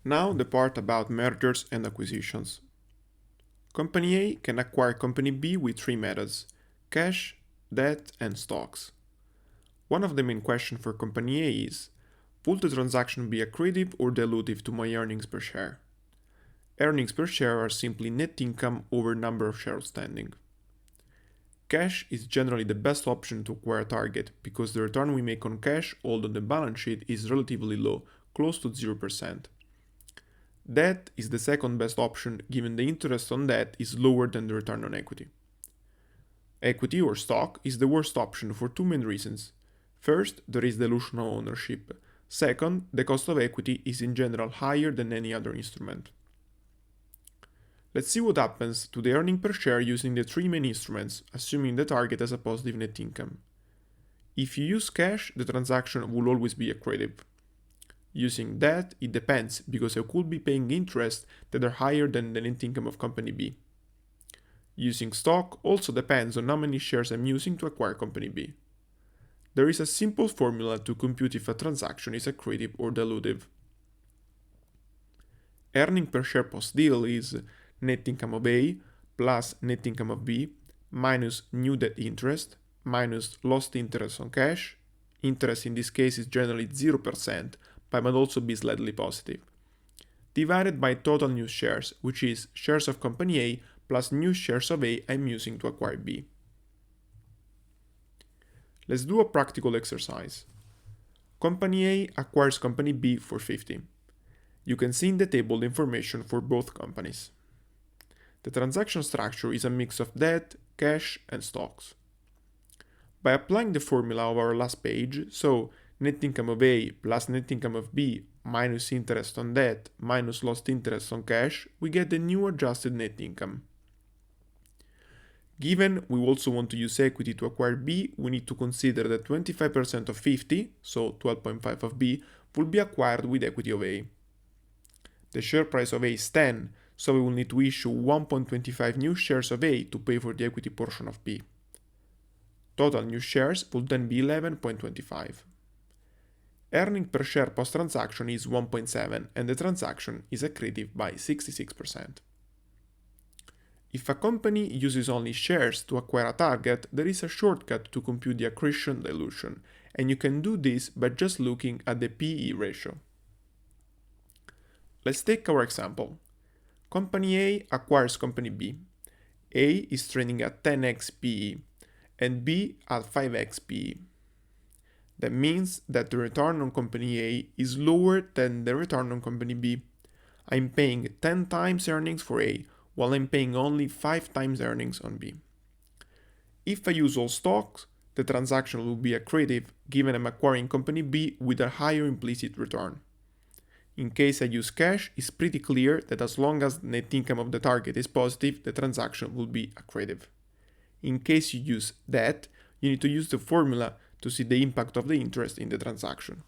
Now the part about mergers and acquisitions. Company A can acquire Company B with three methods: cash, debt, and stocks. One of the main questions for Company A is, will the transaction be accretive or dilutive to my earnings per share? Earnings per share are simply net income over number of shares outstanding. Cash is generally the best option to acquire a target because the return we make on cash held on the balance sheet is relatively low, close to 0%. Debt is the second best option given the interest on debt is lower than the return on equity. Equity or stock is the worst option for two main reasons. First, there is dilution of ownership. Second, the cost of equity is in general higher than any other instrument. Let's see what happens to the earning per share using the three main instruments, assuming the target has a positive net income. If you use cash, the transaction will always be accretive. Using debt, it depends, because I could be paying interest that are higher than the net income of Company B. Using stock also depends on how many shares I'm using to acquire Company B. There is a simple formula to compute if a transaction is accretive or dilutive. Earning per share post-deal is net income of A plus net income of B minus new debt interest minus lost interest on cash. Interest in this case is generally 0%, but might also be slightly positive. Divided by total new shares, which is shares of Company A plus new shares of A I'm using to acquire B. Let's do a practical exercise. Company A acquires Company B for 50. You can see in the table the information for both companies. The transaction structure is a mix of debt, cash, and stocks. By applying the formula of our last page, so net income of A plus net income of B minus interest on debt minus lost interest on cash, we get the new adjusted net income. Given we also want to use equity to acquire B, we need to consider that 25% of 50, so 12.5 of B, will be acquired with equity of A. The share price of A is 10, so we will need to issue 1.25 new shares of A to pay for the equity portion of B. Total new shares will then be 11.25. Earning per share post-transaction is 1.7 and the transaction is accretive by 66%. If a company uses only shares to acquire a target, there is a shortcut to compute the accretion dilution, and you can do this by just looking at the PE ratio. Let's take our example. Company A acquires Company B. A is trading at 10x PE and B at 5x PE. That means that the return on Company A is lower than the return on Company B. I'm paying 10 times earnings for A, while I'm paying only 5 times earnings on B. If I use all stocks, the transaction will be accretive given I'm acquiring Company B with a higher implicit return. In case I use cash, it's pretty clear that as long as net income of the target is positive, the transaction will be accretive. In case you use debt, you need to use the formula to see the impact of the interest in the transaction.